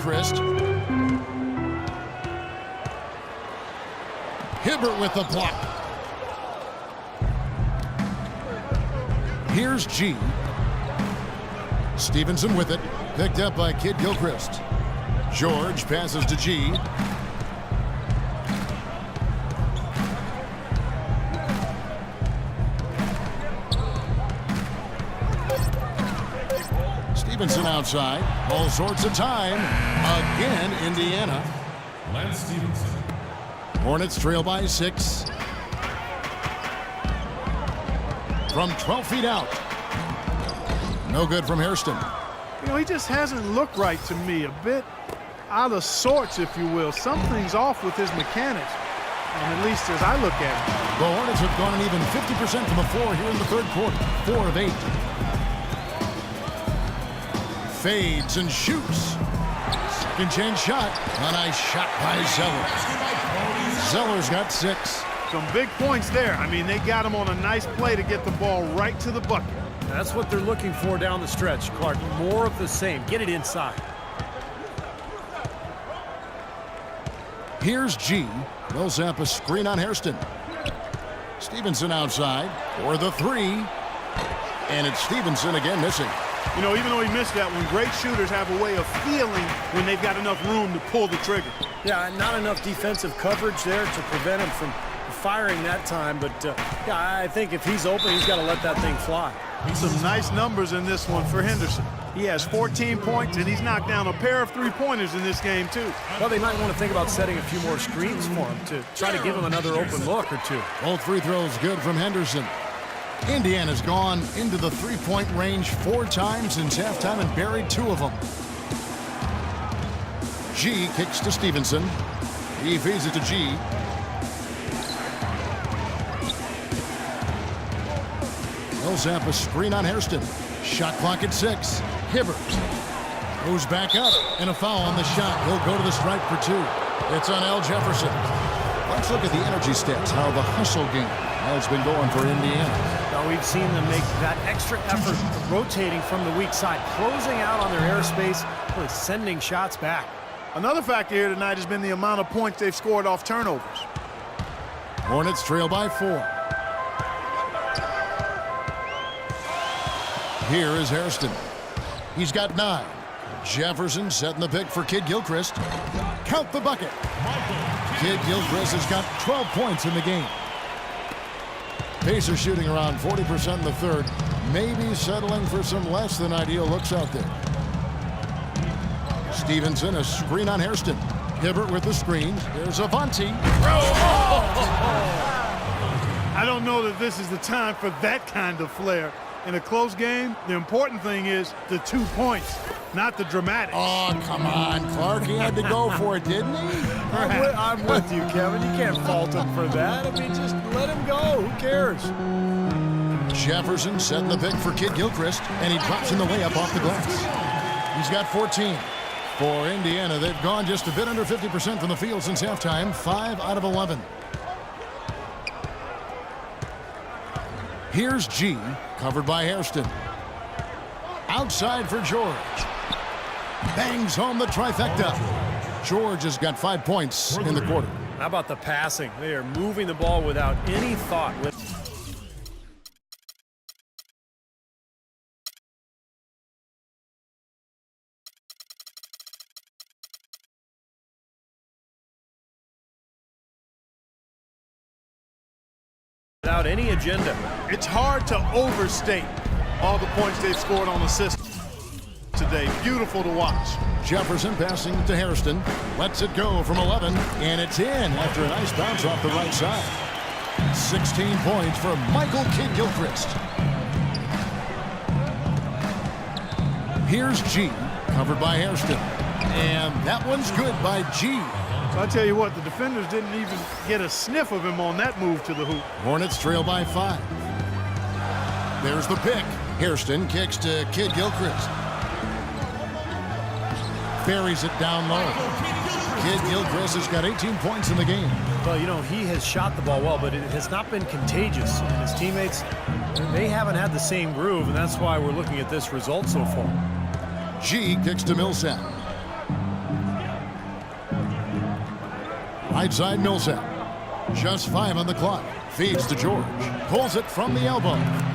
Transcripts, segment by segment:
Kid-Gilchrist. Hibbert with the block. Here's G. Stevenson with it. Picked up by Kid-Gilchrist. George passes to G. Stevenson outside. All sorts of time. Again, Indiana. Lance Stevenson. Hornets trail by 6. From 12 feet out. No good from Hairston. You know, he just hasn't looked right to me. A bit out of sorts, if you will. Something's off with his mechanics, at least as I look at it. The Hornets have gone an even 50% from the floor here in the third quarter. 4 of 8. Fades and shoots. Second chance shot. A nice shot by Zellers. Zellers got 6. Some big points there. I mean, they got him on a nice play to get the ball right to the bucket. That's what they're looking for down the stretch, Clark. More of the same. Get it inside. Here's G. Millsap a screen on Hairston. Stevenson outside for the 3. And it's Stevenson again missing. You know, even though he missed that one, great shooters have a way of feeling when they've got enough room to pull the trigger. Yeah, not enough defensive coverage there to prevent him from firing that time. But, yeah, I think if he's open, he's got to let that thing fly. Some nice numbers in this one for Henderson. He has 14 points, and he's knocked down a pair of three-pointers in this game, too. Well, they might want to think about setting a few more screens for him to try to give him another open look or two. Both free throws good from Henderson. Indiana's gone into the three-point range 4 times since halftime and buried 2 of them. G kicks to Stevenson. He feeds it to G. Millsap a screen on Hairston. Shot clock at 6. Hibbert goes back up, and a foul on the shot. He'll go to the stripe for 2. It's on Al Jefferson. Let's look at the energy stats, how the hustle game has been going for Indiana. Now we've seen them make that extra effort rotating from the weak side, closing out on their airspace, really sending shots back. Another factor here tonight has been the amount of points they've scored off turnovers. Hornets trail by 4. Here is Hairston. He's got 9. Jefferson setting the pick for Kid-Gilchrist. Count the bucket. Kid-Gilchrist has got 12 points in the game. Pacers shooting around 40% in the third. Maybe settling for some less than ideal looks out there. Stevenson, a screen on Hairston. Hibbert with the screen. There's Avanti. I don't know that this is the time for that kind of flair. In a close game, the important thing is the 2 points, not the dramatic. Oh, come on, Clark. He had to go for it, didn't he? I'm with you, Kevin. You can't fault him for that. I mean, just let him go. Who cares? Jefferson setting the pick for Kid-Gilchrist, and he drops in the layup off the glass. He's got 14. For Indiana, they've gone just a bit under 50% from the field since halftime, 5 out of 11. Here's G, covered by Hairston. Outside for George. Bangs home the trifecta. George has got 5 points in the quarter. How about the passing? They are moving the ball without any thought. Without any agenda. It's hard to overstate all the points they've scored on the system today. Beautiful to watch. Jefferson passing to Hairston. Lets it go from 11, and it's in after a nice bounce off the right side. 16 points for Michael Kid-Gilchrist. Here's G, covered by Hairston. And that one's good by G. So I tell you what, the defenders didn't even get a sniff of him on that move to the hoop. Hornets trail by 5. There's the pick. Hairston kicks to Kid-Gilchrist. Buries it down low. Kid-Gilchrist has got 18 points in the game. Well, you know, he has shot the ball well, but it has not been contagious. And his teammates, they haven't had the same groove, and that's why we're looking at this result so far. G kicks to Millsap. Right side, Millsap. Just 5 on the clock. Feeds to George. Pulls it from the elbow.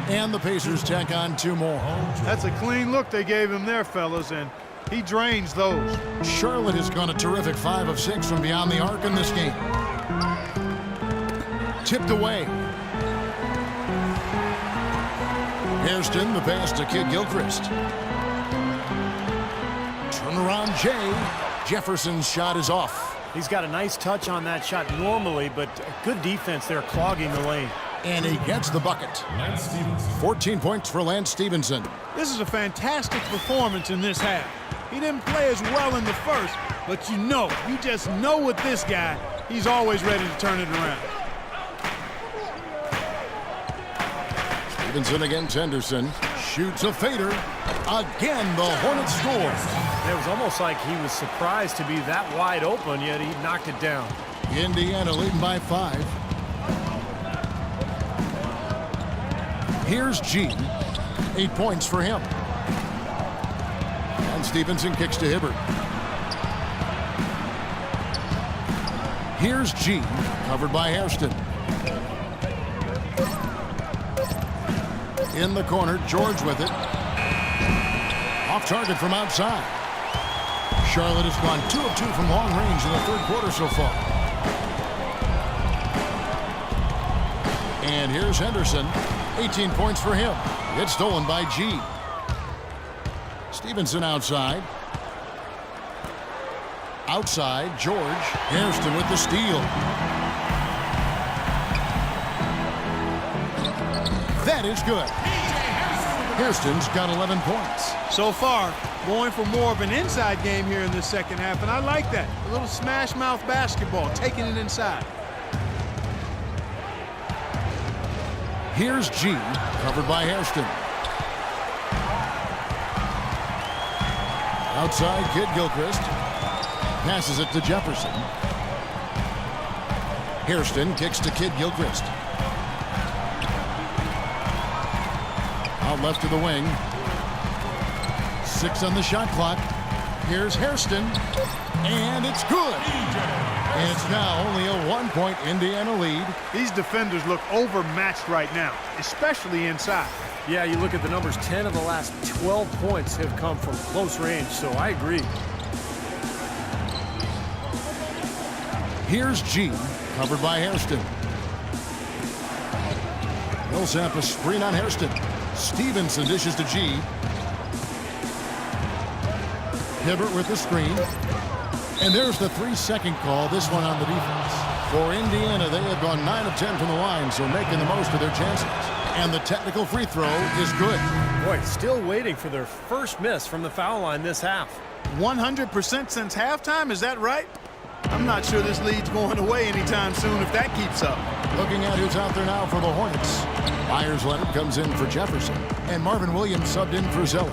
And the Pacers tack on 2 more. That's a clean look they gave him there, fellas, and he drains those. Charlotte has gone a terrific 5 of 6 from beyond the arc in this game. Tipped away. Hairston, the pass to Kid Gilchrist. Turnaround Jay. Jefferson's shot is off. He's got a nice touch on that shot normally, but good defense there clogging the lane. And he gets the bucket. 14 points for Lance Stevenson. This is a fantastic performance in this half. He didn't play as well in the first, but you just know with this guy, he's always ready to turn it around. Stevenson against Henderson. Shoots a fader. Again, the Hornets score. It was almost like he was surprised to be that wide open, yet he knocked it down. Indiana leading by 5. Here's G. 8 points for him. And Stevenson kicks to Hibbert. Here's G. Covered by Hairston. In the corner, George with it. Off target from outside. Charlotte has gone 2 of 2 from long range in the 3rd quarter so far. And here's Henderson. 18 points for him. It's stolen by G. Stevenson outside. Outside, George. Hairston with the steal. That is good. Hairston's got 11 points. So far, going for more of an inside game here in the second half, and I like that. A little smash mouth basketball, taking it inside. Here's G, covered by Hairston. Outside, Kid Gilchrist. Passes it to Jefferson. Hairston kicks to Kid Gilchrist. Out left to the wing. 6 on the shot clock. Here's Hairston. And it's good. And it's now only a 1-point Indiana lead. These defenders look overmatched right now, especially inside. Yeah, you look at the numbers, 10 of the last 12 points have come from close range, so I agree. Here's G, covered by Hairston. Millsap a screen on Hairston. Stevenson dishes to G. Hibbert with the screen. And there's the 3-second call, this one on the defense. For Indiana, they have gone 9 of 10 from the line, so making the most of their chances. And the technical free throw is good. Boy, still waiting for their first miss from the foul line this half. 100% since halftime, is that right? I'm not sure this lead's going away anytime soon if that keeps up. Looking at who's out there now for the Hornets. Myers Leonard comes in for Jefferson. And Marvin Williams subbed in for Zeller.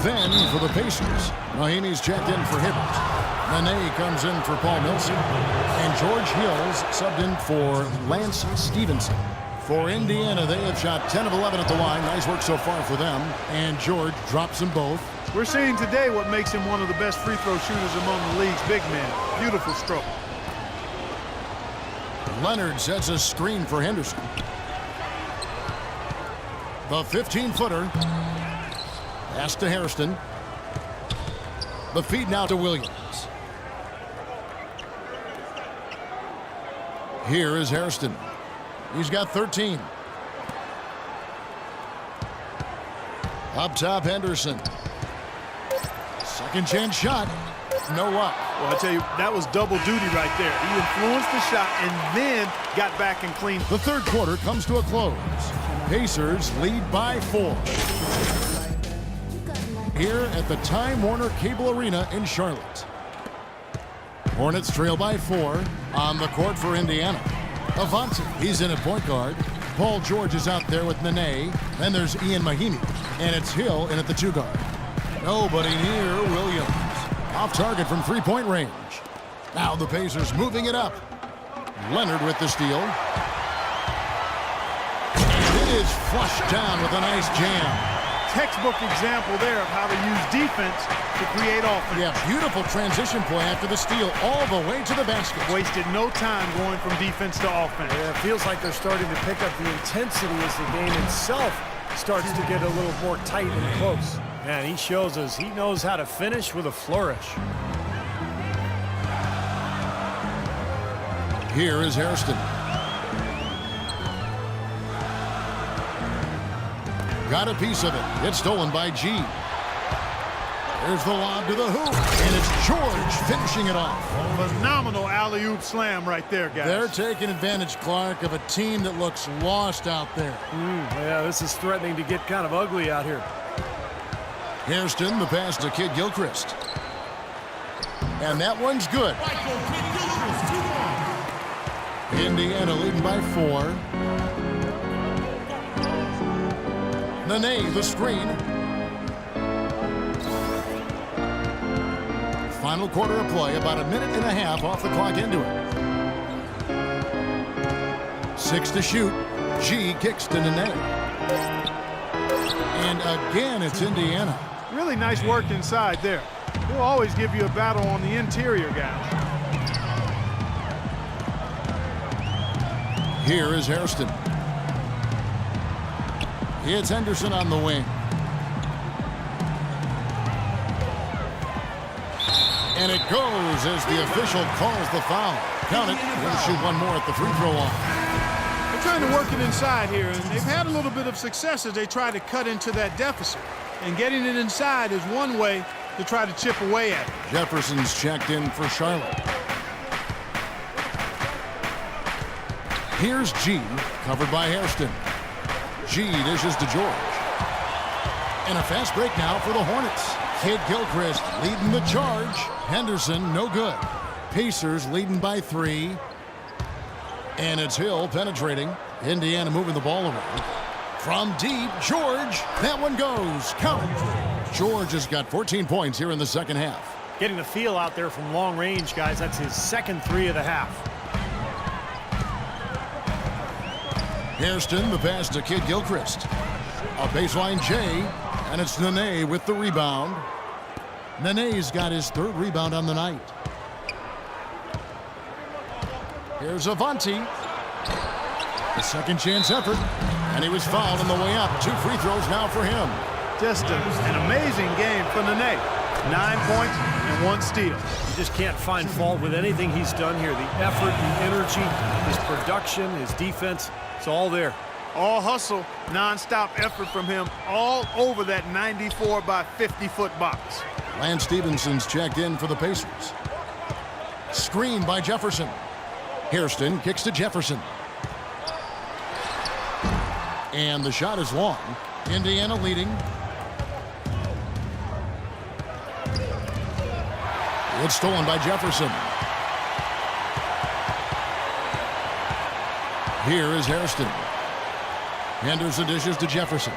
Then for the Pacers, Mahinmi's checked in for Hibbert. Nene comes in for Paul Millsap. And George Hills subbed in for Lance Stevenson. For Indiana, they have shot 10 of 11 at the line. Nice work so far for them. And George drops them both. We're seeing today what makes him one of the best free throw shooters among the league's big men. Beautiful stroke. Leonard sets a screen for Henderson. The 15-footer. Pass to Hairston. The feed now to Williams. Here is Hairston. He's got 13. Up top, Henderson. Second chance shot. No luck. Well, I tell you, that was double duty right there. He influenced the shot and then got back and cleaned. The 3rd quarter comes to a close. Pacers lead by 4. Here at the Time Warner Cable Arena in Charlotte. Hornets trail by 4 on the court for Indiana. Avanti, he's in at point guard. Paul George is out there with Nene. Then there's Ian Mahinmi. And it's Hill in at the 2 guard. Nobody near Williams. Off target from 3-point range. Now the Pacers moving it up. Leonard with the steal. And it is flushed down with a nice jam. textbook example there of how to use defense to create offense. Yeah, beautiful transition play after the steal all the way to the basket. Wasted no time going from defense to offense. Yeah, it feels like they're starting to pick up the intensity as the game itself starts to get a little more tight and close. Man, he shows us he knows how to finish with a flourish. Here is Hairston. Got a piece of it. It's stolen by G. There's the lob to the hoop, and it's George finishing it off. Phenomenal alley-oop slam right there, guys. They're taking advantage, Clark, of a team that looks lost out there. Yeah, this is threatening to get kind of ugly out here. Hairston, the pass to Kid Gilchrist. And that one's good. Indiana leading by 4. Nene, the screen. Final quarter of play, about a minute and a half off the clock into it. 6 to shoot. G kicks to Nene. And again, it's Indiana. Really nice work inside there. He'll always give you a battle on the interior, guys. Here is Hairston. It's Henderson on the wing. And it goes as the official calls the foul. Count it. We'll shoot one more at the free throw line. They're trying to work it inside here, and they've had a little bit of success as they try to cut into that deficit. And getting it inside is one way to try to chip away at it. Jefferson's checked in for Charlotte. Here's G, covered by Hairston. G dishes to George. And a fast break now for the Hornets. Kid Gilchrist leading the charge. Henderson, no good. Pacers leading by 3. And it's Hill penetrating. Indiana moving the ball around. From deep, George. That one goes. Count it. George has got 14 points here in the second half. Getting the feel out there from long range, guys. That's his second 3 of the half. Hairston, the pass to Kid Gilchrist. A baseline J, and it's Nene with the rebound. Nene's got his 3rd rebound on the night. Here's Avanti. A second chance effort, and he was fouled on the way up. 2 free throws now for him. Just an amazing game for Nene. 9 points and 1 steal. You just can't find fault with anything he's done here. The effort, the energy, his production, his defense, it's all there. All hustle, non-stop effort from him all over that 94 by 50-foot box. Lance Stephenson's checked in for the Pacers. Screen by Jefferson. Hairston kicks to Jefferson. And the shot is long. Indiana leading. It's stolen by Jefferson. Here is Hairston. Henderson dishes to Jefferson.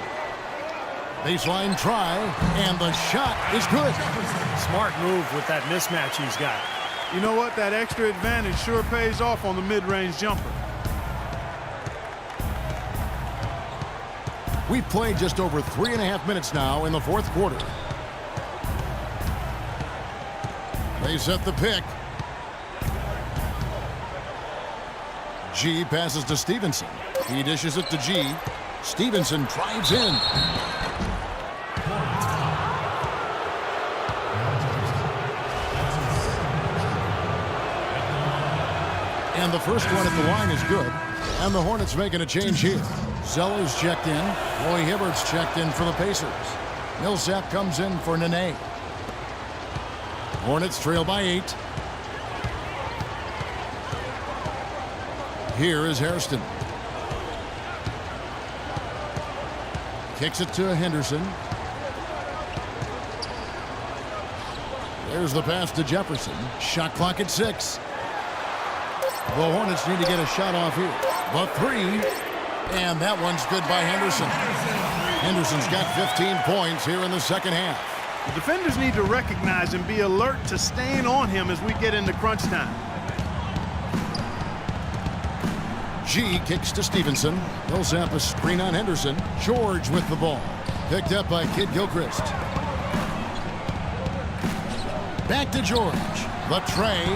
Baseline try, and the shot is good. Smart move with that mismatch he's got. You know what? That extra advantage sure pays off on the mid-range jumper. We've played just over 3.5 minutes now in the 4th quarter. They set the pick. G passes to Stevenson. He dishes it to G. Stevenson drives in. And the first one at the line is good. And the Hornets making a change here. Zeller's checked in. Roy Hibbert's checked in for the Pacers. Millsap comes in for Nene. Hornets trail by 8. Here is Hairston. Kicks it to Henderson. There's the pass to Jefferson. Shot clock at 6. The Hornets need to get a shot off here. The 3. And that one's good by Henderson. Henderson's got 15 points here in the second half. The defenders need to recognize and be alert to staying on him as we get into crunch time. G kicks to Stevenson. Millsap a screen on Henderson. George with the ball. Picked up by Kid Gilchrist. Back to George. Latray.